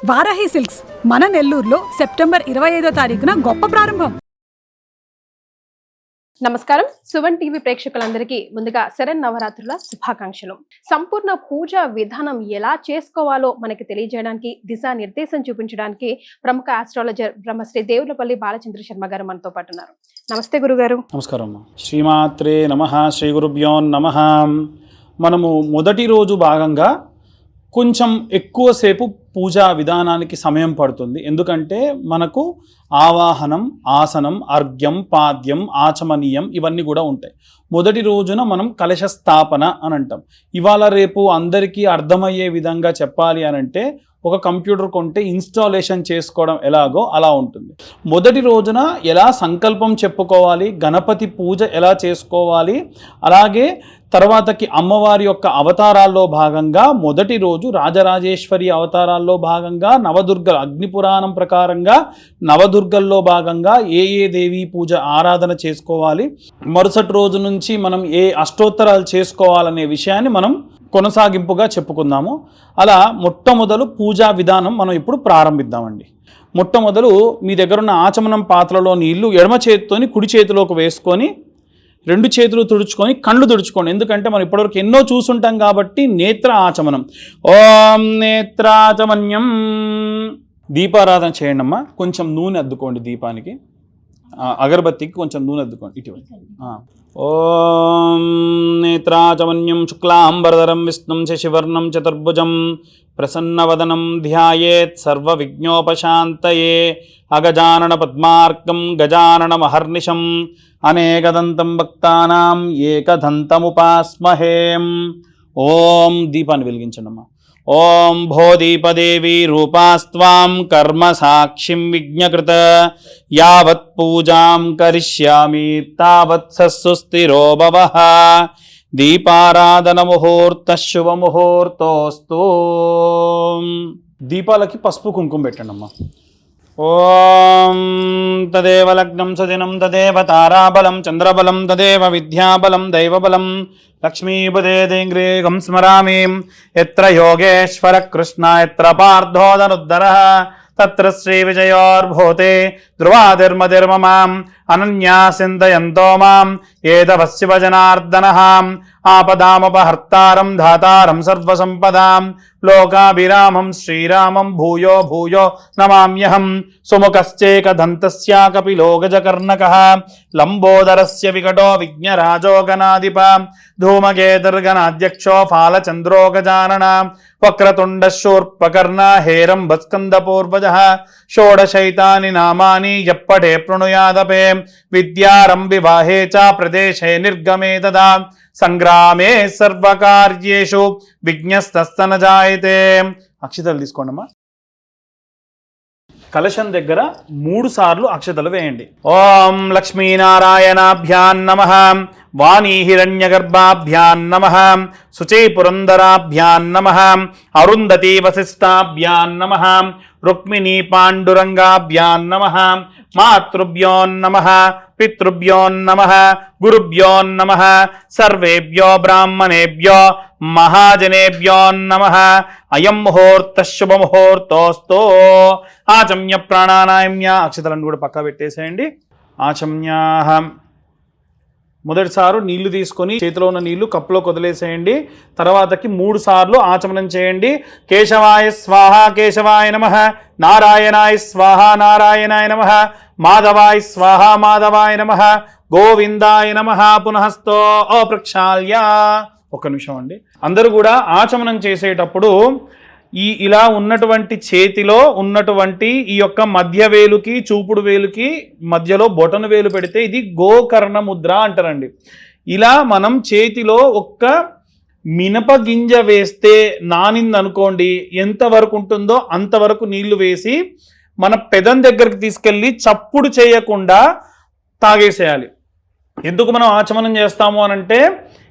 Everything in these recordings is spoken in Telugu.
వారాహి సిల్క్స్ మన నెల్లూరులో సెప్టెంబర్ 25వ తారీఖున గొప్ప ప్రారంభం. నమస్కారం. సువన్ టీవీ ప్రేక్షకులందరికీ ముందుగా శరన్నవరాత్రుల శుభాకాంక్షలు. సంపూర్ణ పూజా విధానం ఎలా చేసుకోవాలో మనకి తెలియజేయడానికి, దిశానిర్దేశం చూపించడానికి ప్రముఖ ఆస్ట్రాలజర్ బ్రహ్మశ్రీ దేవులపల్లి బాలచంద్ర శర్మ గారు మనతో పాటు ఉన్నారు. నమస్తే గురుగారు. నమస్కారం. శ్రీమాత్రే నమః. శ్రీ గురుభ్యో నమః. మనము మొదటి రోజు భాగంగా కొంచెం ఎక్కువసేపు పూజా విధానానికి సమయం పడుతుంది. ఎందుకంటే మనకు ఆవాహనం, ఆసనం, అర్ఘ్యం, పాద్యం, ఆచమనీయం ఇవన్నీ కూడా ఉంటాయి. మొదటి రోజున మనం కలశ స్థాపన అని అంటాం. ఇవాళ రేపు అందరికీ అర్థమయ్యే విధంగా చెప్పాలి అని అంటే ఒక కంప్యూటర్ కొంటే ఇన్స్టాలేషన్ చేసుకోవడం ఎలాగో అలా ఉంటుంది. మొదటి రోజున ఎలా సంకల్పం చెప్పుకోవాలి, గణపతి పూజ ఎలా చేసుకోవాలి, అలాగే తర్వాతకి అమ్మవారి యొక్క అవతారాల్లో భాగంగా మొదటి రోజు రాజరాజేశ్వరి అవతారాల్లో భాగంగా నవదుర్గ అగ్నిపురాణం ప్రకారంగా నవదుర్గల్లో భాగంగా ఏ దేవీ పూజ ఆరాధన చేసుకోవాలి, మరుసటి రోజు నుంచి మనం ఏ అష్టోత్తరాలు చేసుకోవాలనే విషయాన్ని మనం కొనసాగింపుగా చెప్పుకుందాము. అలా మొట్టమొదలు పూజా విధానం మనం ఇప్పుడు ప్రారంభిద్దామండి. మొట్టమొదలు మీ దగ్గర ఉన్న ఆచమనం పాత్రలో నీళ్లు ఎడమ చేతితోని కుడి చేతిలోకి వేసుకొని 2 చేతులు తుడుచుకొని కళ్ళు తుడుచుకోండి. ఎందుకంటే మనం ఇప్పటివరకు ఎన్నో చూసుంటాం కాబట్టి నేత్ర ఆచమనం. ఓం నేత్రాచమన్యం. దీపారాధన చేయండి అమ్మా. కొంచెం నూనె అద్దుకోండి దీపానికి, అగరబత్తికి కొంచెం నూనె అద్దుకోండి ఇటీవల. ఓం నేత్రాచమన్యం శుక్లాంబరధరం విష్ణుం శశివర్ణం చతుర్భుజం ప్రసన్నవదనం ధ్యాయేత్ సర్వవిఘ్నోపశాంతయే అగజానన పద్మార్కం గజాననమహర్నిశం అనేకదంతం భక్తానాం ఏకదంతముపాస్మహేం. ఓం దీపాన్ని వెలిగించండి అమ్మా. ఓం భోదీపదేవి రూపాస్త్వాం కర్మ సాక్షిం విజ్ఞకృత యావత్ పూజాం కరిష్యామి తావత్ సస్సుస్థిరో భవః. దీపారాధన ముహూర్త శుభ ముహూర్తోస్తు. దీపాలకి పసుపు కుంకుమ పెట్టండి అమ్మా. ఓం తదేవ లగ్నం సుదినం తదేవ తారాబలం చంద్రబలం తదేవ విద్యాబలం దైవబలం లక్ష్మీపదేంగ్రేగం స్మరామి. ఎత్ర యోగేశ్వర కృష్ణ ఎత్ర పార్థోదనుద్దరః తత్ర శ్రీ విజయోర్భూతే ధ్రువాదిర్మదిర్మమాం అనన్యాసింతయంతో మాం ఏదవశివ జనార్దనః. ఆపదామపహర్తారం ధాతారం సర్వసంపదాం లోకాభిరామం శ్రీరామం భూయో భూయో నమామ్యహం. సుముఖశ్చేకదంతస్య కపిలో గజకర్ణకః లంబోదరస్య వికటో విఘ్నరాజో గణాధిప ధూమకేతుర్గణాధ్యక్షో ఫాలచంద్రో గజానన వక్రతుండ శూర్పకర్ణ హేరంబస్కందపూర్వజః. షోడశైతాని నామాని యప్పటే ప్రణుయాదపే విద్యారంభివాహే చ ప్రదేశే నిర్గమే తదా సంగ్రామే సర్వకార్యేషు విఘ్నస్తస్తన జాయతే. అక్షతలు తీసుకోండమ్మా. కలశం దగ్గర 3 సార్లు అక్షతలు వేయండి. ఓం లక్ష్మీనారాయణాభ్యాం నమః. వాణీ హిరణ్యగర్భాభ్యాం నమః. శుచీ పురందరాభ్యాం నమః. అరుంధతీ వశిష్టాభ్యాం నమః. రుక్మిణీ పాండురంగాభ్యాం నమః. మాతృభ్యో నమః. పితృభ్యో నమః. గురుభ్యో నమః. సర్వేభ్యో బ్రాహ్మణేభ్యో మహాజనేభ్యో నమః. అయం ముహూర్త శుభ ముహూర్తోస్తు. ఆచమ్య ప్రాణానాయమ్య. అక్షతలను కూడా పక్కా పెట్టేసేయండి. ఆచమ్యాహ. మొదటిసారి నీళ్లు తీసుకొని చేతిలో ఉన్న నీళ్లు కప్పులో వదిలేసేయండి. తర్వాతకి 3 సార్లు ఆచమనం చేయండి. కేశవాయ స్వాహ కేశవాయ నమః. నారాయణాయ స్వాహ నారాయణాయ నమః. మాధవాయ స్వాహ మాధవాయ నమః. గోవిందాయ నమః. పునఃస్థో ప్రక్షాళ్య. ఒక్క నిమిషం అండి. అందరూ కూడా ఆచమనం చేసేటప్పుడు ఇలా ఉన్నటువంటి చేతిలో ఉన్నటువంటి ఈ యొక్క మధ్య వేలుకి చూపుడు వేలుకి మధ్యలో బొటన వేలు పెడితే ఇది గోకర్ణ ముద్ర అంటారండి. ఇలా మనం చేతిలో ఒక్క మినప గింజ వేస్తే నానిందనుకోండి, ఎంతవరకు ఉంటుందో అంతవరకు నీళ్లు వేసి మన పెదం దగ్గరికి తీసుకెళ్ళి చప్పుడు చేయకుండా తాగేసేయాలి. ఎందుకు మనం ఆచమనం చేస్తాము అనంటే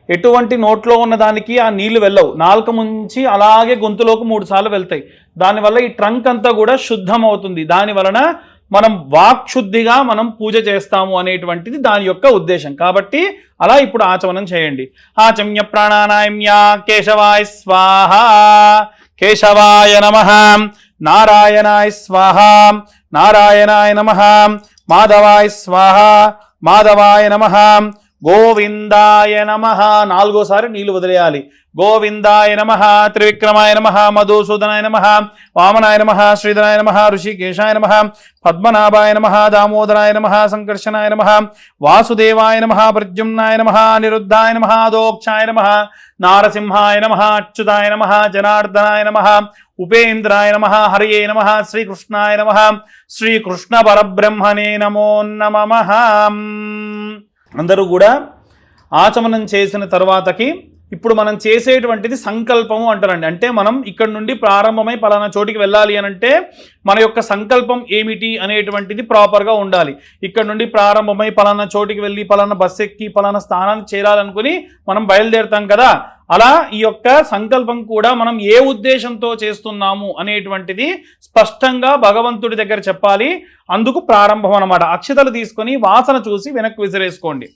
ఎటువంటి నోట్లో ఉన్న దానికి ఆ నీళ్లు వెళ్ళవు, నాలుక ముంచి అలాగే గొంతులోకి 3 సార్లు వెళ్తాయి. దానివల్ల ఈ ట్రంక్ అంతా కూడా శుద్ధం అవుతుంది. దాని వలన మనం వాక్శుద్ధిగా మనం పూజ చేస్తాము అనేటువంటిది దాని యొక్క ఉద్దేశం. కాబట్టి అలా ఇప్పుడు ఆచమనం చేయండి. ఆచమ్య ప్రాణానాయమ్య. కేశవాయ స్వాహ కేశవాయ నమః. నారాయణాయ స్వాహ నారాయణాయ నమః మాధవాయ స్వాహ మాధవాయ నమః గోవిందాయ నమః 4సారి నీళ్లు వదిలేయాలి. గోవిందాయ నమః త్రివిక్రమాయ నమః మధుసూదనాయ నమః వామనాయ నమః శ్రీధరాయ నమః ఋషికేశాయ నమః పద్మనాభాయ నమః దామోదరాయ నమః సంకర్షణాయ నమః వాసుదేవాయ నమః ప్రద్యుమ్నాయ నమః అనిరుద్ధాయ నమః దోక్షాయ నమః నారసింహాయ నమః అచ్యుతాయ నమః జనార్దనాయ నమః ఉపేంద్రాయ నమః హరియే నమః శ్రీకృష్ణాయ నమః శ్రీకృష్ణ పరబ్రహ్మణే నమో నమః. అందరూ కూడా ఆచమనం చేసిన తర్వాతకి ఇప్పుడు మనం చేసేటువంటిది సంకల్పము అంటారండి. అంటే మనం ఇక్కడ నుండి ప్రారంభమై పలానా చోటికి వెళ్ళాలి అని అంటే మన యొక్క సంకల్పం ఏమిటి అనేటువంటిది ప్రాపర్గా ఉండాలి. ఇక్కడ నుండి ప్రారంభమై పలానా చోటికి వెళ్ళి పలానా బస్సు ఎక్కి పలానా స్థానానికి చేరాలనుకుని మనం బయలుదేరుతాం కదా, అలా ఈ యొక్క సంకల్పం కూడా మనం ఏ ఉద్దేశంతో చేస్తున్నాము అనేటువంటిది స్పష్టంగా భగవంతుడి దగ్గర చెప్పాలి. అందుకు ప్రారంభం అన్నమాట. అక్షతలు తీసుకొని వాసన చూసి వెనక్కి విసిరేసుకోండి.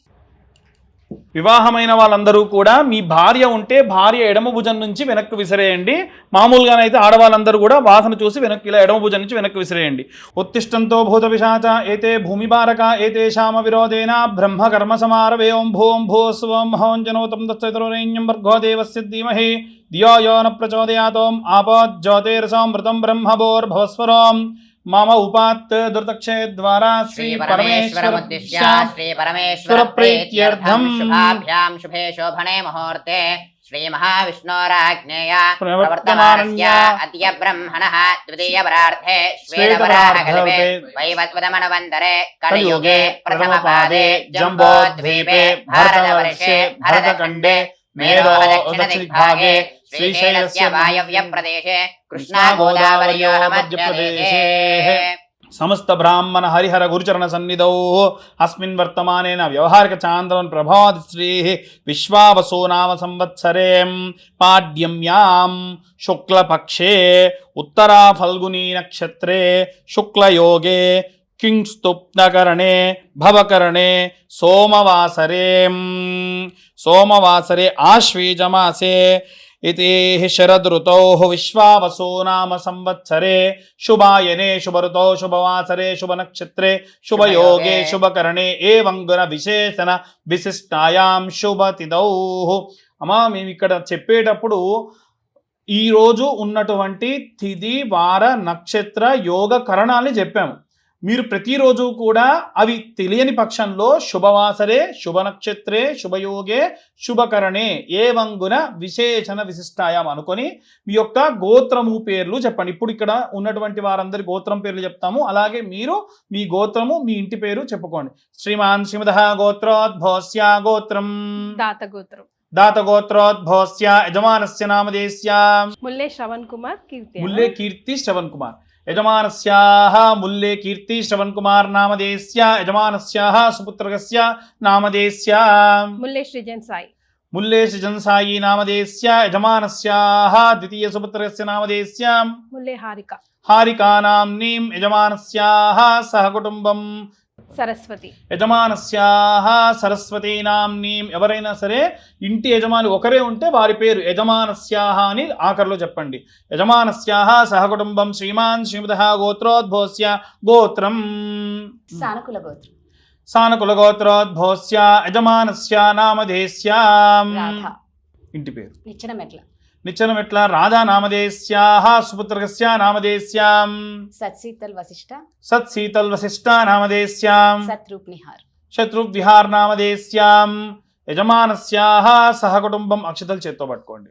వివాహమైన వాళ్ళందరూ కూడా మీ భార్య ఉంటే భార్య ఎడమ భుజం నుంచి వెనక్కి విసిరేయండి. మామూలుగానైతే ఆడవాళ్ళందరూ కూడా వాసన చూసి వెనక్కి ఇలా ఎడమ భుజం నుంచి వెనక్కి విసిరేయండి. ఉత్తిష్టంతో భూత పిశాచ ఏతే భూమిపారక ఏతేషామ విరోధేన బ్రహ్మ కర్మ సమారవే ఓం భూం భూస్వం మహోంజనోతం దత్తైతరోరేణ్యం భర్గో దేవస్య ధీమహి ధియో యో న ప్రచోదయాతోం ఆపజ్యోతిర్సమృతం బ్రహ్మభోర్భవస్వరం మమ ఉపాత్ దుర్తక్షే ద్వారా శ్రీ పరమేశ్వరముద్దిశ్య శ్రీ పరమేశ్వర ప్రీత్యర్థం శుభాభ్యాం శుభే శోభనే ముహూర్తే శ్రీ మహావిష్ణోరాజ్ఞేయ ప్రవర్తమానస్య అద్య బ్రహ్మణః ద్వితీయ పరార్థే శ్వేతవరాహకల్పే వైవస్వతమనువంతరే కలియుగే ప్రథమ పాదే జంబోద్వీపే భారతవర్షే భరతఖండే మేధో దక్షిణదిగ్భాగే శ్రీశైలస్య వాయవ్య ప్రదేశే కృష్ణా గోదావర్యోః మధ్యప్రదేశే సమస్త బ్రాహ్మణ హరిహర గురుచరణ సన్నిధౌ అస్మిన్ వర్తమానేన వ్యవహారిక చాంద్రవన్ ప్రభావతి శ్రీ విశ్వావసో నామ సంవత్సరే పాడ్యమ్యాం శుక్లపక్షే ఉత్తరా ఫల్గునీ నక్షత్రే శుక్లయోగే కింస్తుప్నకరణే భవకరణే సోమవాసరే ఆశ్వీజమాసే इति शरदृतौ विश्वावसो नाम संवत्सरे शुभायने शुभऋतौ शुभवासरे शुभनक्षत्रे शुभयोगे शुभकरणे एवं गुण विशेषण विशिष्टायां शुभतिथौ. అమ్మా మేము ఇక్కడ చెప్పేటప్పుడు ఈ రోజు ఉన్నటువంటి తిథి వార నక్షత్ర యోగ కరణాలని చెప్పాము. మీరు ప్రతిరోజు కూడా అవి తెలియని పక్షంలో శుభవాసరే శుభనక్షత్రే శుభయోగే శుభకరణే ఏవంగున విశేషణ విశిష్టాయాం అనుకొని మీ యొక్క గోత్రము పేర్లు చెప్పండి. ఇప్పుడు ఇక్కడ ఉన్నటువంటి వారందరి గోత్రం పేర్లు చెప్తాము, అలాగే మీరు మీ గోత్రము మీ ఇంటి పేరు చెప్పుకోండి. శ్రీమాన్ శ్రీమదః గోత్రోద్భవస్య గోత్రం దాతగోత్రోద్భవస్య యజమానస్య నామధేయస్య ముల్లే శ్రవణ్ కుమార్ కీర్తి ముల్లే కీర్తి శ్రవణ్ కుమార్ యజమానస్యాః ముల్లే కీర్తి శ్రవణ్ కుమార్ నామధేయస్య యజమానస్యాః సుపుత్రకస్య నామధేయస్య ముల్లే సృజన్ సాయి సాయి నామధేయస్య యజమానస్యాః ద్వితీయ సుపుత్రకస్య నామధేయస్య ముల్లే హారికా నామ్నీం యజమానస్యాః సహ కుటుంబం సరస్వతి యజమానస్యాః సరస్వతీ నామ్నీం. ఎవరైనా సరే ఇంటి యజమాని ఒకరే ఉంటే వారి పేరు యజమానస్యాః అని ఆఖరిలో చెప్పండి. యజమానస్యాః సహ కుటుంబం శ్రీమాన్ శ్రీమదః గోత్రోద్భవస్య గోత్రం సానుకుల గోత్రోద్భవస్య యజమానస్య నామధేయస్య ఇంటి పేరు నిచ్చనమెట్ల రాధా నామధేయస్యాః సుపుత్రకస్య నామధేయస్య సత్శీతల్ వశిష్ఠ నామధేయస్య శత్రువిహార్ నామధేయస్య యజమానస్యాః సహ కుటుంబం. అక్షతలు చేత్తో పట్టుకోండి.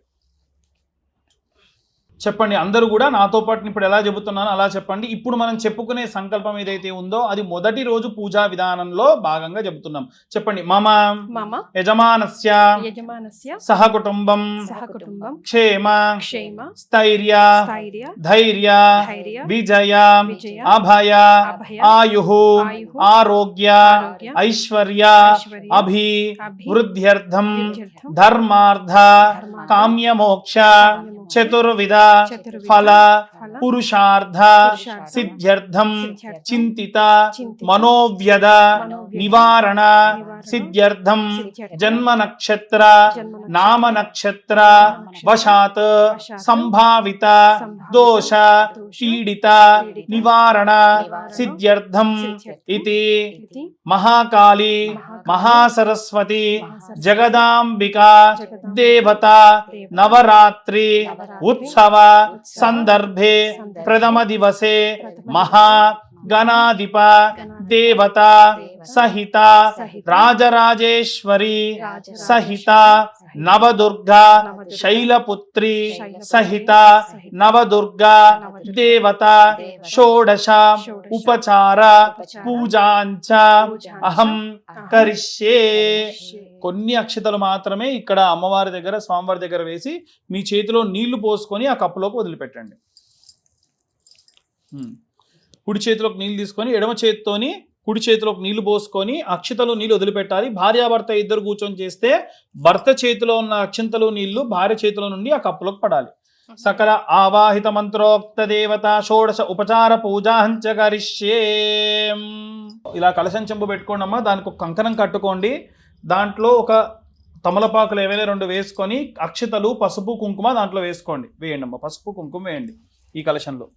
చెప్పండి అందరూ కూడా నాతో పాటు ఇప్పుడు ఎలా చెబుతున్నానో అలా చెప్పండి. ఇప్పుడు మనం చెప్పుకునే సంకల్పం ఏదైతే ఉందో అది మొదటి రోజు పూజా విధానంలో భాగంగా చెబుతున్నాం. చెప్పండి. మమ యజమానస్య సహ కుటుంబం క్షేమ స్థైర్య ధైర్య విజయ అభయ ఆయుః ఆరోగ్య ఐశ్వర్య అభివృద్ధ్యర్థం ధర్మార్థ కామ్యమోక్ష చతుర్విధ ఫల పురుషార్థ సిద్ధ్యర్థం చింతిత మనోవ్యద నివారణ సిద్ధ్యర్థం జన్మ నక్షత్ర నామ నక్షత్ర వశాత్ సంభావిత దోష పీడిత నివారణ సిద్ధ్యర్థం ఇతి మహాకాళీ మహాసరస్వతి జగదాంబికా దేవత నవరాత్రి ఉత్సవ సందర్భే ప్రథమ దివసే మహా గణాధిప దేవత సహిత రాజరాజేశ్వరి సహిత నవదుర్గా శైలపుత్రి సహిత నవదుర్గా దేవత షోడశ ఉపచార పూజాంచ అహం కరిష్యే. కొన్ని అక్షతలు మాత్రమే ఇక్కడ అమ్మవారి దగ్గర స్వామివారి దగ్గర వేసి మీ చేతిలో నీళ్లు పోసుకొని ఆ కప్పులోకి వదిలిపెట్టండి. కుడి చేతిలోకి నీళ్ళు తీసుకొని ఎడమ చేతితోని కుడి చేతిలోకి నీళ్లు పోసుకొని అక్షతలు నీళ్ళు వదిలిపెట్టాలి. భార్యాభర్త ఇద్దరు కూర్చొని చేస్తే భర్త చేతిలో ఉన్న అక్షంతలు నీళ్లు భార్య చేతిలో నుండి ఆ కప్పులోకి పడాలి. సకల ఆవాహిత మంత్రోక్త దేవత షోడశ ఉపచార పూజాంచ కరిష్యే. ఇలా కలశం చెంబు పెట్టుకోండి అమ్మా. దానికి ఒక కంకణం కట్టుకోండి. దాంట్లో ఒక తమలపాకులు ఏవైనా 2 వేసుకొని అక్షతలు పసుపు కుంకుమ దాంట్లో వేసుకోండి. వేయండి అమ్మా, పసుపు కుంకుమ వేయండి. ఈ కలశంలో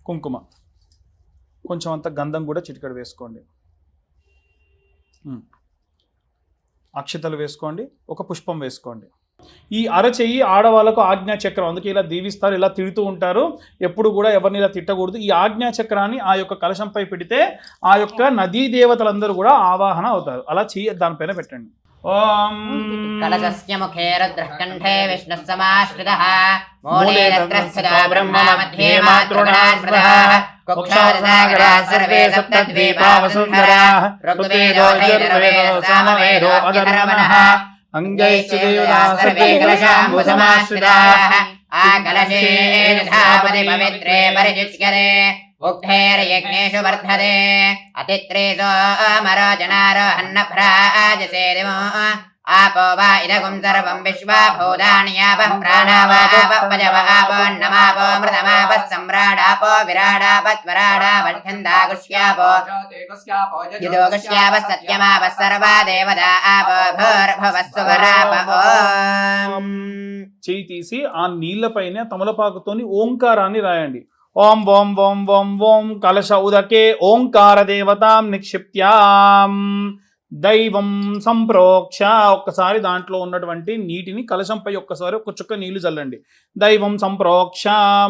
కుంకుమ కొంచెం అంత గంధం కూడా చిటికెడు వేసుకోండి. అక్షతలు వేసుకోండి. ఒక పుష్పం వేసుకోండి. ఈ అరచెయ్యి ఆడవాళ్ళకు ఆజ్ఞా చక్రం, అందుకే ఇలా దీవిస్తారు, ఇలా తిడుతూ ఉంటారు. ఎప్పుడు కూడా ఎవరిని ఇలా తిట్టకూడదు. ఈ ఆజ్ఞా చక్రాన్ని ఆ యొక్క కలశంపై పెడితే ఆ యొక్క నదీ దేవతలందరూ కూడా ఆవాహన అవుతారు. అలా చెయ్యి దానిపైన పెట్టండి. ఓం కలశస్య ముఖే రుద్రః కంఠే విష్ణుః సమాశ్రితః మూలే తత్రస్థితో బ్రహ్మ మధ్యే మాతృగణా స్మృతః కుక్షాసాగరాः సర్వే సప్తద్వీపా వసుంధరాः ఋగ్వేదో యజుర్వేదో సామవేదో అథర్వణः అంగైశ్చ దేవతాः సర్వే కలశాంబు సమాశ్రితాः ఆ కలశే యథాపతి పవిత్రే పరిచిత్యతే ఉక్తైర్యజ్ఞేషు వర్ధతే అతిత్రేతో అమరోజనారోహన్నభ్రాజసేదిమో आपो वा इदगुं सर्वं विश्वा भूतान्यापः प्राणावापजवापो नमापो मृतमापः सम्राडापो विराडापत्वराडापच्छन्दागुष्यापो युदोगुष्यापः सत्यमापः सर्वा देवता आपो भूर्भुवस्सुवरापो. చేయి తీసి ఆ నీళ్లపైన తమలపాకుతోని ఓంకారాన్ని రాయండి. ఓం ఓం ఓం ఓం ఓం కలశ ఉదకే ఓంకార దేవతాం నిక్షిప్త్యాం దైవం సంప్రోక్ష. ఒక్కసారి దాంట్లో ఉన్నటువంటి నీటిని కలశంపై ఒక్కసారి ఒక చుక్క నీళ్లు చల్లండి. దైవం సంప్రోక్ష,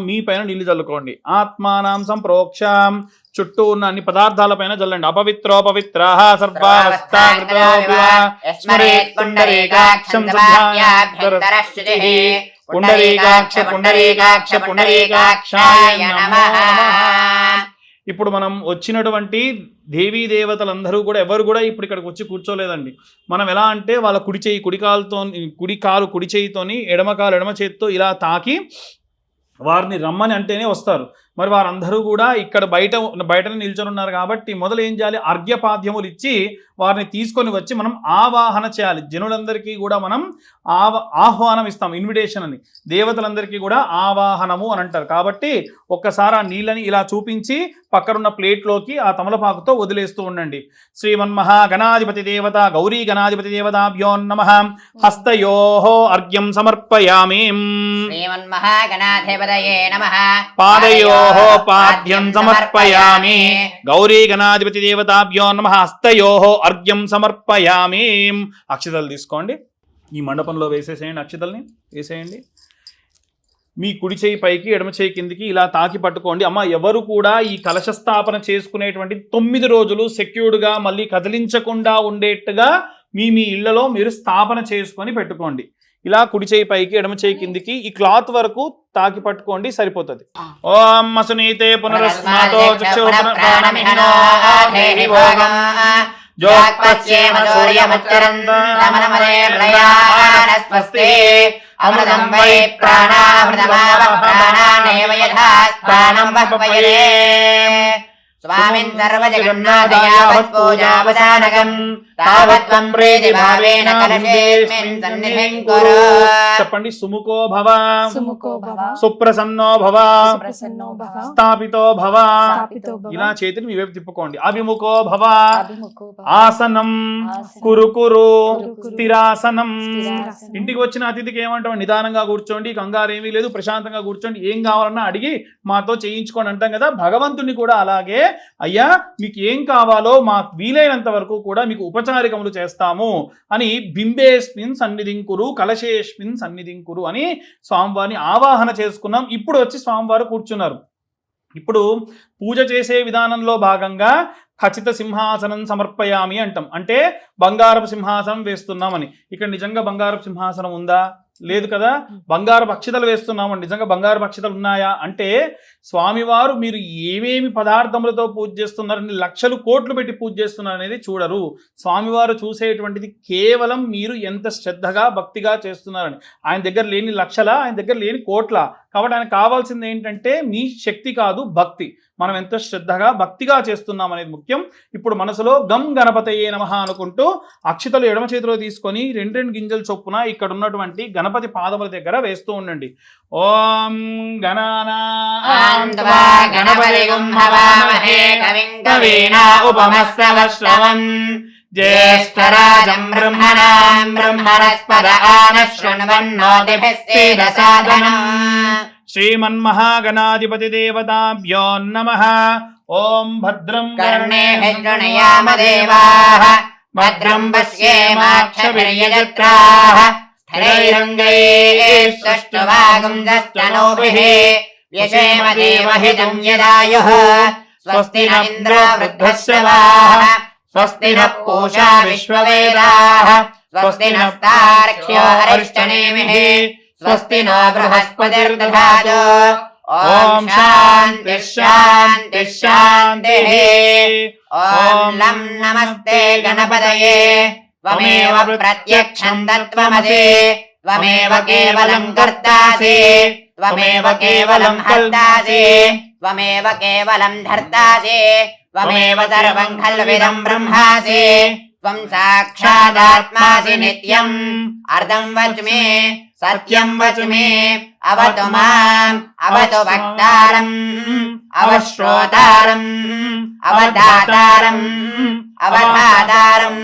మీ పైన నీళ్లు చల్లుకోండి. ఆత్మానం సంప్రోక్ష, చుట్టూ ఉన్న అన్ని పదార్థాల పైన చల్లండి. అపవిత్రోపవిత్ర పుండరీకాక్ష పుండరీకాక్ష పుండరీకాక్షాయ నమః. ఇప్పుడు మనం వచ్చినటువంటి దేవీ దేవతలందరూ కూడా ఎవరు కూడా ఇప్పుడు ఇక్కడికి వచ్చి కూర్చోలేదండి. మనం ఎలా అంటే వాళ్ళ కుడి చేయి కుడి కాలుతో కుడి చేయితోని ఎడమ కాలు ఎడమ చేతితో ఇలా తాకి వారిని రమ్మని అంటేనే వస్తారు. మరి వారందరూ కూడా ఇక్కడ బయటనే నిల్చొని ఉన్నారు కాబట్టి మొదలు ఏం చేయాలి, అర్ఘ్యపాద్యములు ఇచ్చి వారిని తీసుకొని వచ్చి మనం ఆవాహన చేయాలి. జనులందరికీ కూడా మనం ఆహ్వానం ఇస్తాం, ఇన్విటేషన్ అని. దేవతలందరికీ కూడా ఆవాహనము అని అంటారు. కాబట్టి ఒక్కసారి ఆ నీళ్ళని ఇలా చూపించి పక్కనున్న ప్లేట్లోకి ఆ తమలపాకుతో వదిలేస్తూ ఉండండి. శ్రీమన్మహా గణాధిపతి దేవత గౌరీ గణాధిపతి దేవతాభ్యో నమః. హస్తయోః అర్ఘ్యం సమర్పయామి. శ్రీమన్మహా గణాధిపతయే నమః. పాదయోః పాద్యం సమర్పయామి. గౌరీ గణాధిపతి దేవతాభ్యో నమః. హస్తయోః అర్ఘ్యం సమర్పయామి. అక్షతలు తీసుకోండి. ఈ మండపంలో వేసేసేయండి. అక్షతల్ని వేసేయండి. మీ కుడి చేయి పైకి ఎడమ చేయి కిందికి ఇలా తాకి పట్టుకోండి. అమ్మ ఎవరు కూడా ఈ కలశ స్థాపన చేసుకునేటువంటి 9 రోజులు సెక్యూర్డ్గా మళ్ళీ కదిలించకుండా ఉండేట్టుగా మీ ఇళ్లలో మీరు స్థాపన చేసుకొని పెట్టుకోండి. ఇలా కుడి చేయి పైకి ఎడమ చేయి కిందికి ఈ క్లాత్ వరకు తాకి పట్టుకోండి, సరిపోతుంది. ఓం అసునీతే పునరస్మాతో చక్షుప్రాణమిహినో ఆధేహి భోగం జోత్పశ్యేమ సూర్యముచ్చరంతమనమదే ప్రయాణస్వస్తి అమృతం వై ప్రాణామృతమావః ప్రాణానేవ యథా ప్రాణం బహ్వయే స్వామిన్ సర్వజగన్నాథయావత్ పూజావదానకం తావత్వం ప్రీతి భావేన కలశేస్మిన్ సన్నిధిం కురు. చెప్పండి. సుముఖో భవ, సుముఖో భవ, సుప్రసన్నో భవ, ప్రసన్నో భవ, స్థాపితో భవ. స్థాపితో భవ, ఇలా చేతిని మీ వైపు తిప్పుకోండి. అభిముఖో భవ, అభిముఖో భవ, ఆసనం ఆసనం, కురు కురు, కురు, స్థిరాసనం. స్థిరాసనం. ఇంటికి వచ్చిన అతిథికి ఏమంటాం? నిదానంగా కూర్చోండి, కంగారు ఏమీ లేదు, ప్రశాంతంగా కూర్చోండి, ఏం కావాలన్నా అడిగి మాతో చేయించుకోండి అంటాం కదా. భగవంతుని కూడా అలాగే, అయ్యా మీకు ఏం కావాలో మాకు వీలైనంత వరకు కూడా మీకు ఉపచారికములు చేస్తాము అని బింబేస్మిన్ సన్నిధింకురు కలశేస్మిన్ సన్నిధింకురు అని స్వామివారిని ఆవాహన చేసుకున్నాం. ఇప్పుడు వచ్చి స్వామివారు కూర్చున్నారు. ఇప్పుడు పూజ చేసే విధానంలో భాగంగా ఖచ్చిత సింహాసనం సమర్పయామి అంటాం. అంటే బంగారపు సింహాసనం వేస్తున్నామని. ఇక్కడ నిజంగా బంగారపు సింహాసనం ఉందా? లేదు కదా. బంగారపు అక్షతలు వేస్తున్నామని. నిజంగా బంగారపు అక్షతలు ఉన్నాయా అంటే, స్వామివారు మీరు ఏమేమి పదార్థములతో పూజ చేస్తున్నారని లక్షలు కోట్లు పెట్టి పూజ చేస్తున్నారు అనేది చూడరు. స్వామివారు చూసేటువంటిది కేవలం మీరు ఎంత శ్రద్ధగా భక్తిగా చేస్తున్నారని. ఆయన దగ్గర లేని లక్షల, ఆయన దగ్గర లేని కోట్ల. కాబట్టి ఆయన కావాల్సింది ఏంటంటే మీ శక్తి కాదు, భక్తి. మనం ఎంత శ్రద్ధగా భక్తిగా చేస్తున్నాం అనేది ముఖ్యం. ఇప్పుడు మనసులో గం గణపతయే నమః అనుకుంటూ అక్షతలు ఎడమ చేతిలో తీసుకొని 2 గింజల చొప్పున ఇక్కడ ఉన్నటువంటి గణపతి పాదముల దగ్గర వేస్తూ ఉండండి. ఓం గణానాం త్వా గణపతిం హవామహే కవిం కవీనా ఉపమశ్రవశ్రవం జ్యేష్ఠరాజం బ్రహ్మణాం బ్రహ్మణస్పద ఆనః శృణ్వన్నోతిభిः సేదసాదనం. శ్రీమన్మహాగణాధిపతి దేవతాభ్యో నమః. ఓం భద్రం కర్ణేభిः శృణుయామ దేవాः భద్రం పశ్యేమాక్షభిర్యజత్రాः స్థిరైరంగైः సుష్ఠువాగుంసస్తనూభిः వ్యశేమ దేవహితం యదాయుః. స్వస్తి న ఇంద్రో వృద్ధశ్రవాः స్వస్తి నః పూషా విశ్వవేదాः స్వస్తి నస్తార్క్ష్యో అరిష్టనేమిః స్వస్తి నో బృహస్పతిర్దధాతు. ఓం శాంతి శాంతి శాంతిః. ఓం లం నమస్తే గణపతయే త్వమేవ ప్రత్యక్షం తత్వమసి త్వమేవ కేవలం కర్తాసి త్వమేవ కేవలం హర్తాసి త్వమేవ కేవలం ధర్తాసి త్వమేవ సర్వం ఖల్విదం బ్రహ్మాసి త్వం సాక్షాదాత్మాసి నిత్యం. అర్ధం వచ్మి సత్యం వచ్మి అవతు మాం అవతు భక్తారం అవశ్రోతారం అవధాతారం అవధాతారం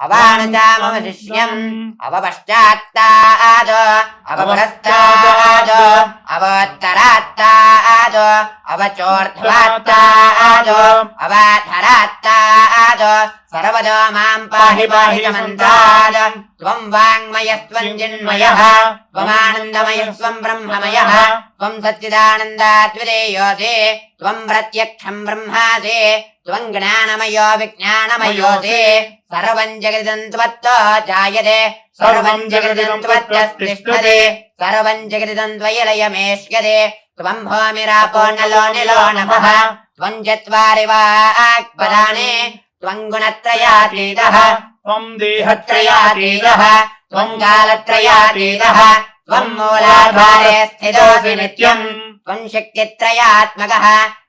అవానుజామమ శిష్యం అవపశ్చాత్తాదో అవపురస్తాదో అవోత్తరాత్తాదో అవచోర్ధ్వాత్తాదో అవాధరాత్తాదో సర్వదో మాం పాహి పాహి మంత్రాద్. త్వం వాంగ్మయస్త్వం చిన్మయః త్వమానందమయస్త్వం బ్రహ్మమయః త్వం సచ్చిదానందాద్వితీయోసి త్వం ప్రత్యక్షం బ్రహ్మాసి త్వం జ్ఞానమయో విజ్ఞానమయోసి. సర్వం జగదిదం త్వత్తో జాయతే సర్వం జగదిదం త్వత్తిష్టతే సర్వం జగదిదం త్వయలయమేష్యతే. త్వం భూమిరాపో నలో నిలో నభః త్వం చత్వారి వాక్పదాని త్వం గుణత్రయాతీతః త్వం దేహత్రయాతీతః త్వం కాలత్రయాతీతః త్వం మూలాధారే స్థితోऽసి నిత్యం త్వం శక్తిత్రయాత్మకः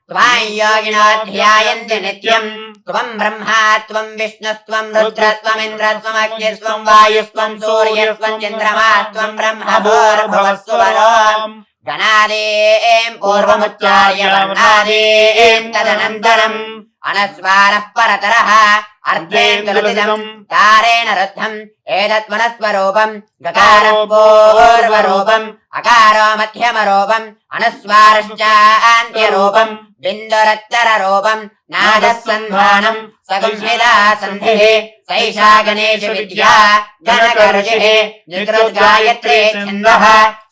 త్వాం యోగినో ధ్యాయంతి నిత్యం. త్వం బ్రహ్మా త్వం విష్ణుస్త్వం రుద్రస్త్వమింద్రస్త్వమగ్నిస్త్వం వాయుస్త్వం సూర్యస్త్వం చంద్రమా త్వం బ్రహ్మ భూర్భువస్సువరోం. గణాదేం పూర్వముచ్చార్య వర్ణాదేం తదనంతరం అనస్వారః పరతరః అర్ధేంద్రులిదం తారేణ రుద్ధం ఏతత్వనస్వరూపం గకారం పూర్వరూపం అకారో మధ్యమరూపం అనుస్వారశ్చాన్త్యరూపం బిందురత్తరరూపం నాదస్సంధానం సగుంహితా సంధిః సైషా గణేశ విద్యా గణకరుషిః నిద్రుద్గాయత్రీ ఛందః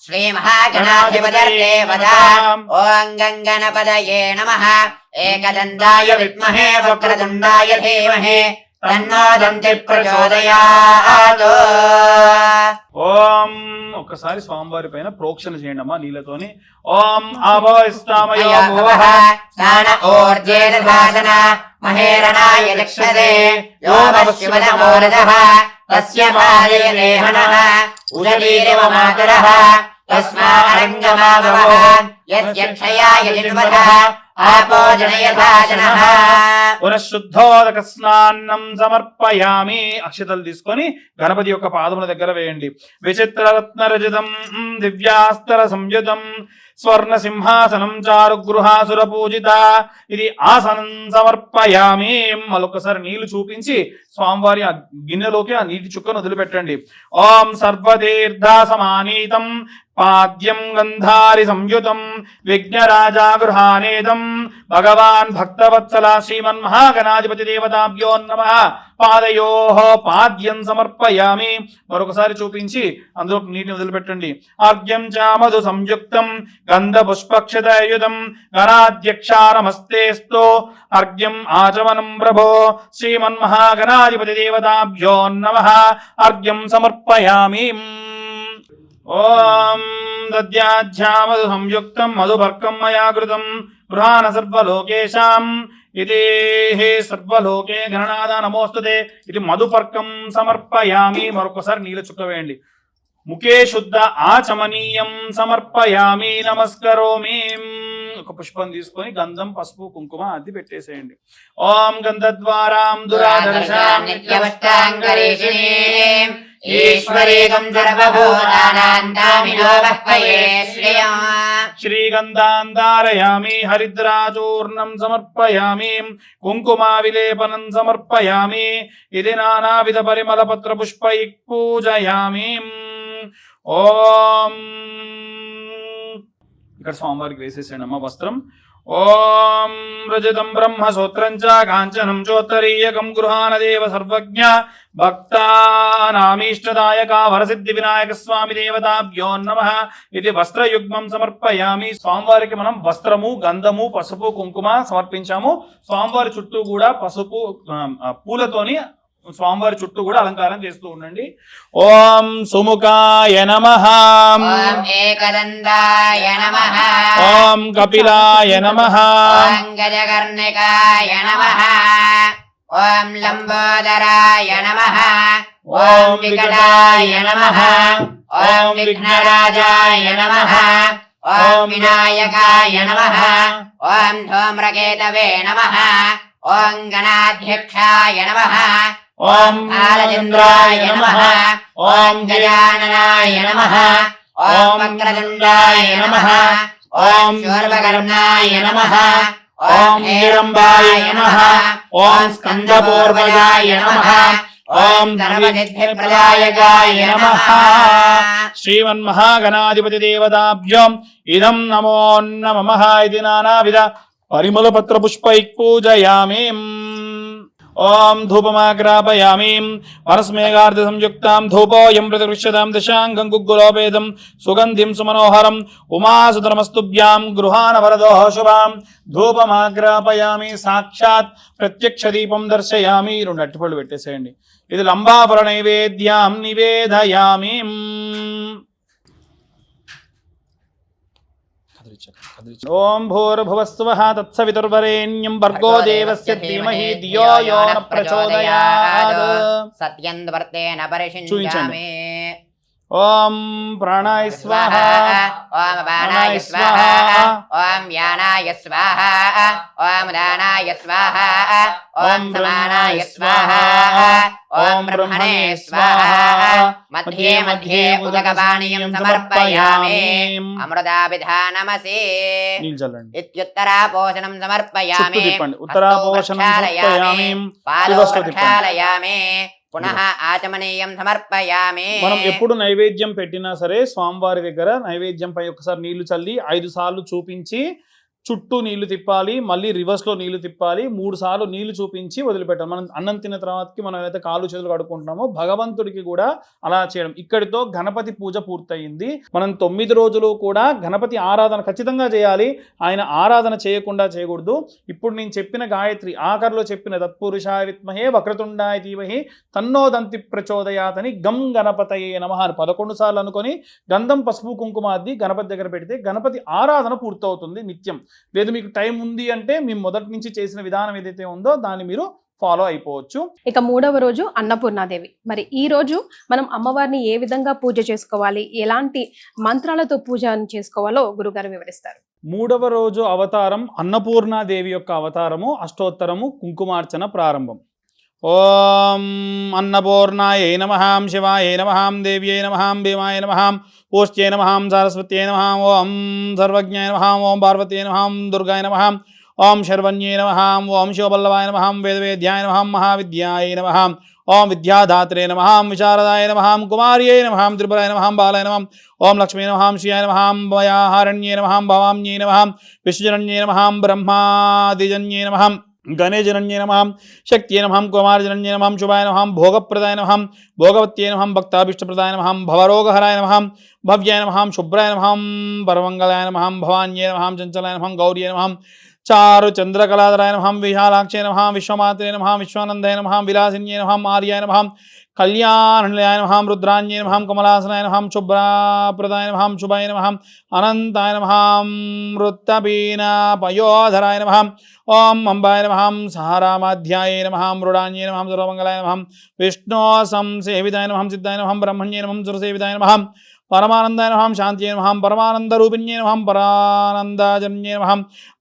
శ్రీమహాగణాధిపతయే వదాం. ఓం గంగణపతయే నమః. ఏకదంతాయ విద్మహే వక్రతుండాయ ధీమహి తన్నో దంతి ప్రచోదయాత్. ఓం ఒక్కసారి స్వామివారి పైన ప్రోక్షణ చేయండి అమ్మా నీళ్ళతోని. ఓం ఆభవిస్తామయో భువః స్నాన ఊర్జేదధాసన మహేరణాయ దక్షతే యో వశివనమోరదః తస్య పాదయదేహనః ఉదీరివ మాతరః తస్మారంగమావవః యస్య క్షయాయ జిన్వధః ఆపోజనయథాశనః పునఃశుద్ధోదక స్నానం సమర్పయామి. అక్షతలు తీసుకొని గణపతి యొక్క పాదముల దగ్గర వేయండి. విచిత్ర రత్న రజితం దివ్యాస్తర సంయుతం స్వర్ణ సింహాసనం చారు గృహాసుర పూజిత. ఇది ఆసనం సమర్పయామి. మరొకసారి నీళ్లు చూపించి స్వామివారి ఆ గిన్నెలోకి ఆ నీటి చుక్కను వదిలిపెట్టండి. ఓం సర్వతీర్థ సమానీతం పాద్యం గంధారి సంయుతం విఘ్నరాజా గృహానేదం భగవాన్ భక్తవత్సల శ్రీమన్మహాగణాధిపతి దేవతాభ్యో నమః. పాదయోః పాద్యం సమర్పయామి. మరొకసారి చూపించి అందులో నీటిని వదిలిపెట్టండి. ఆర్ఘ్యం చ మధు సంయుక్తం గంధ పుష్పక్షతయుతం గణాధ్యక్షారమస్తేస్తో అర్ఘ్యం ఆచమనం ప్రభో శ్రీమన్మహాగణాధిపతి దేవతాభ్యో నమః. అర్ఘ్యం సమర్పయామి. ఓం దద్యాధ్యామధు సంయుక్తం మధుపర్కం మయా కృతం గృహాన సర్వలోకేశాం ఇది సర్వలోకే గణనాథ నమోస్తుతే. ఇది మధుపర్కం సమర్పయామి. మరొకసారి నీళ్ళ చుక్క వేయండి. ముఖే శుద్ధ ఆచమనీయం సమర్పయామి నమస్కరోమి. ఒక పుష్పం తీసుకొని గంధం పసుపు కుంకుమ అది పెట్టేసేయండి. ఓం గంధద్వారాం దురాదర్శాం నిత్యవష్టాంగరీషిణీం ఈశ్వరీకం సర్వభూతానాం తామినో వహ్వయే శ్రియం. శ్రీగంధాంధారయామి. హరిద్రాచూర్ణం సమర్పయామి. కుంకుమా విలేపనం సమర్పయామి. ఇది నానావిధ పరిమళ పత్ర పుష్పై పూజయామి. ఓం ఇక్కడ స్వామివారికి వేసేసాడు అమ్మ వస్త్రం. ఓం రజతం బ్రహ్మసూత్రం చ కాంచనం చోత్తరీయకం గృహానదేవ సర్వజ్ఞ భక్తానామీష్టదాయక వరసిద్ధి వినాయక స్వామి దేవతాభ్యో నమః. ఇది వస్త్రయుగ్మం సమర్పయామి. స్వామివారికి మనం వస్త్రము గంధము పసుపు కుంకుమ సమర్పించాము. స్వామివారి చుట్టూ కూడా పసుపు పూలతోని స్వామివారి చుట్టూ కూడా అలంకారం చేస్తూ ఉండండి. ఓం సుముఖాయ నమః. ఓం ఏకదంతాయ నమః. ఓం కపిలాయ నమః. ఓం గజకర్ణికాయ నమః. ఓం లంబోదరాయ నమః. ఓం వికటాయ నమః. ఓం విఘ్నరాజాయ నమః. ఓం వినాయకాయ నమః. ఓం ధూమ్రకేతవే నమః. ఓం గణాధ్యక్షాయ నమః. ఓం కాలచంద్రాయ నమః. ఓం గజాననాయ నమః. ఓం వక్రతుండాయ నమః. ఓం శూర్పకర్ణాయ నమః. ఓం హేరంబాయ నమః. ఓం స్కందపూర్వజాయ నమః. ఓం సర్వసిద్ధిప్రదాయకాయ నమః. శ్రీమన్మహాగణాధిపతి దేవతాభ్యం ఇదం నమో నమః. ఇది నానావిధ పరిమళ పత్ర పుష్పై పూజయామి. ఓం ధూపమాగ్రాపయామి. పరస్మేఘార్ధ సంయుక్తాం ధూపోయం ప్రతిగృహ్యతాం దశాంగం గుగ్గులోపేదం సుగంధిం సుమనోహరం ఉమాసుతనమస్తుభ్యాం గృహాన వరదో శుభాం. ధూపమాగ్రాపయామి. సాక్షాత్ ప్రత్యక్ష దీపం దర్శయామి. 2 అట్టిపళ్ళు పెట్టేసేయండి. ఇది లంబాఫల నైవేద్యాం నివేదయామి. ఓం భూర్భువస్సువః తత్సవితుర్వరేణ్యం భర్గో దేవస్య ధీమహి ధియో యో న ప్రచోదయాత్. సత్యం వర్తేన పరిషించామి. ఓం ప్రాణాయ స్వాహ. ఓం బాణాయ స్వాహ. ఓం వ్యానాయ స్వాహ. ఓం దానాయ స్వాహ. ఓం సమానాయ స్వాహ. ఓం బ్రహ్మణే స్వాహ. మధ్యే మధ్యే ఉదకపానీయం సమర్పయామి. అమృతాభిధానమసి ఇత్యుత్తరాపోషణం సమర్పయామి. ప్రక్షాళయామి. పునః ఆచమనీయం సమర్పయామి. మనం ఎప్పుడు నైవేద్యం పెట్టినా సరే స్వామివారి దగ్గర నైవేద్యం పై ఒకసారి నీళ్లు చల్లి 5 సార్లు చూపించి చుట్టూ నీళ్లు తిప్పాలి. మళ్ళీ రివర్స్ లో నీళ్లు తిప్పాలి. 3 సార్లు నీళ్లు చూపించి వదిలిపెట్టాలి. మనం అన్నం తిన్న తర్వాతకి మనం ఏదైతే కాళ్ళు చేతులు కడుక్కుంటున్నామో భగవంతుడికి కూడా అలా చేయడం. ఇక్కడితో గణపతి పూజ పూర్తయింది. మనం 9 రోజులు కూడా గణపతి ఆరాధన ఖచ్చితంగా చేయాలి. ఆయన ఆరాధన చేయకుండా చేయకూడదు. ఇప్పుడు నేను చెప్పిన గాయత్రి ఆఖరిలో చెప్పిన తత్పురుషాయ విద్మహే వక్రతుండాయ ధీమహి తన్నో దంతి ప్రచోదయాత్ అని గం గణపతయే నమః అని 11 సార్లు అనుకొని గంధం పసుపు కుంకుమ అద్ది గణపతి దగ్గర పెడితే గణపతి ఆరాధన పూర్తవుతుంది నిత్యం. లేదు మీకు టైం ఉంది అంటే మీ మొదటి నుంచి చేసిన విధానం ఏదైతే ఉందో దాన్ని మీరు ఫాలో అయిపోవచ్చు. ఇక 3వ రోజు అన్నపూర్ణాదేవి. మరి ఈ రోజు మనం అమ్మవారిని ఏ విధంగా పూజ చేసుకోవాలి, ఎలాంటి మంత్రాలతో పూజ చేసుకోవాలో గురుగారు వివరిస్తారు. 3వ రోజు అవతారం అన్నపూర్ణాదేవి యొక్క అవతారము, అష్టోత్తరము, కుంకుమార్చన ప్రారంభం. ఓం అన్నపూర్ణాయై నమః, శివాయై నమః, దేవ్యై నమః, భీమాయ నమః, ఓష్ట్యై నమః, సరస్వత్యై నమః, ఓం సర్వజ్ఞాయ నమః, ఓం పార్వత్యై నమః, దుర్గాయ నమః, ఓం శర్వణ్యై నమః, ఓం శివబల్లవాయ నమః, వేదవేద్యాయ నమః, మహావిద్యాయ నమః, ఓం విద్యాదాత్రే నమః, విశారదాయ నమః, కుమార్యై నమః, త్రిపురాయ నమః, బాలాయ నమః, ఓం లక్ష్మీ నమః, శ్రియాయ నమః, భయాహారణ్యై నమః, భవామ్యై నమః, విశ్వజనన్యై నమః, బ్రహ్మాదిజన్యై నమః, గణేశరణ్యై నమః, శక్త్యై నమః, కుమారజనన్యై నమః, శుభాయ నమః, భోగప్రదాయ నమః, భోగవత్యై నమః, భక్తాభీష్టప్రదాయ నమః, భవరోగహరాయ నమః, భవ్యాయ నమః, శుభ్రాయ నమః, పరమంగళాయ నమః, భవాన్యై నమః, చంచలాయ నమః, గౌర్యై నమః, చారు చంద్రకళాధరాయ నమః, విశాలాక్షై నమః, విశ్వమాత్రే నమః, విశ్వానందాయ నమః, విలాసిన్యై నమః, ఆర్యాయ నమః, కళ్యాణనిలయాయ నమః, రుద్రాన్యై నమః, కమలాసనాయ నమః, శుభ్రప్రదాయ నమః, శుభాయ నమః, అనంతాయ నమః, మృత్తపీనాపయోధరాయ నమః, ఓం అంబాయ నమః, సహారామాధ్యాయ నమః, మృడాన్యై నమః, సర్వమంగళాయ నమః, విష్ణో సంసేవితాయ నమః, సిద్ధాయ నమః, బ్రహ్మణ్యై నమః, సురసేవితాయ నమః, పరమానందాయ నమః, శాంత్యై నమః, పరమానందరూపిణ్యై నమః, పరానందజన్యై నమః,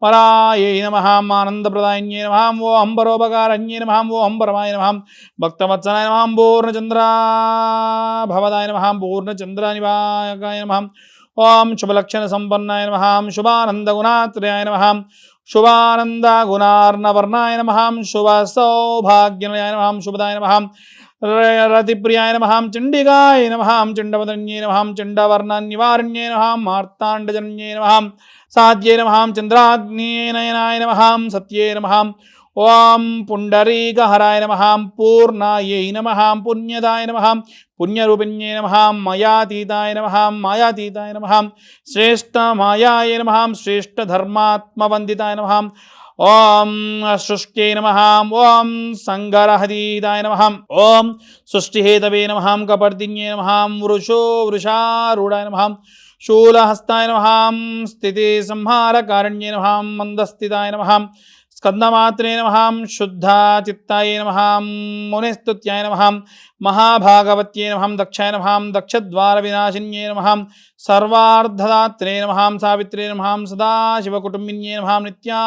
పరాయై నమః, ఆనందప్రదాయిన్యై నమః, ఓం పరోపకారణ్యై నమః, ఓం పరమాయ నమః, భక్తవత్సలాయ నమః, పూర్ణచంద్రాభవదాయ నమః, పూర్ణచంద్రనివాకాయ నమః, ఓం శుభలక్షణ సంపన్నాయ నమః, శుభానందగుణాత్రయాయ నమః, శుభానందగుణార్ణవర్ణాయ నమః, శుభసౌభాగ్యనయాయ నమః, శుభదాయ నమః, రతిప్రియాయ నమః, చండికాయ నమః, చండవదన్యై నమః, చండవర్ణనివారణ్యై నమః, మార్తాండజన్యై నమః, సాధ్యై నమః, చంద్రాగ్నినయనాయ నమః, సత్యై నమః, ఓం పుండరీకహరాయ నమః, పూర్ణాయై నమః, పుణ్యదాయ నమః, పుణ్యరూపిణ్యై నమః, మాయాతీతాయ నమః, మాయాతీతాయ నమః, శ్రేష్టమాయాయ నమః, శ్రేష్టధర్మాత్మవందితాయ నమః, ఓం సృష్ట్యై నమః, ఓం సంగరహదీదాయ నమః, ఓం సృష్టిహేతవే నమః, కపర్దిన్యై నమః, వృషారూఢాయ నమః, శూలహస్తాయ నమః, స్థితి సంహారకారణ్యై నమః, మందస్థితాయ నమః, స్కందమాత్రే నమః, శుద్ధచిత్తాయ నమః, మునిస్తుత్యాయ నమః, మహాభాగవత్యై నమః, దక్షాయ నమః, దక్షద్వారవినాశిన్యై నమః, సర్వార్ధదాత్రే నమః, సావిత్రే నమః, సదాశివకుటుంబిన్యై నమః, నిత్యా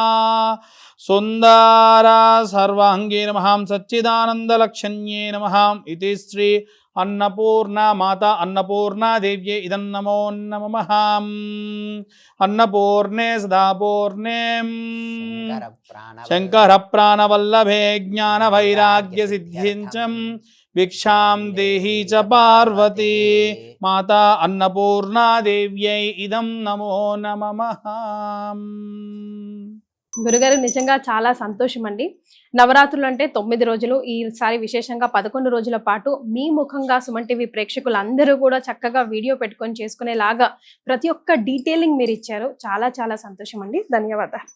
సుందర సర్వాంగే నమః, సచ్చిదానందలక్షణ్యై నమః. ఇది శ్రీ అన్నపూర్ణా మాత అన్నపూర్ణాదేవ్యై ఇదం నమో నమః. అన్నపూర్ణే సదాపూర్ణే శంకర ప్రాణవల్లభే జ్ఞాన వైరాగ్య సిద్ధించం భిక్షాం దేహి చ పార్వతీ మాతా అన్నపూర్ణాదేవ్యై ఇదం నమో నమః. గురుగారు నిజంగా చాలా సంతోషం అండి. నవరాత్రులు అంటే 9 రోజులు, ఈసారి విశేషంగా 11 రోజుల పాటు మీ ముఖంగా సుమన్ టీవీ ప్రేక్షకులందరూ కూడా చక్కగా వీడియో పెట్టుకొని చేసుకునేలాగా ప్రతి ఒక్క డీటెయిలింగ్ మీరు ఇచ్చారు. చాలా చాలా సంతోషం అండి. ధన్యవాదాలు.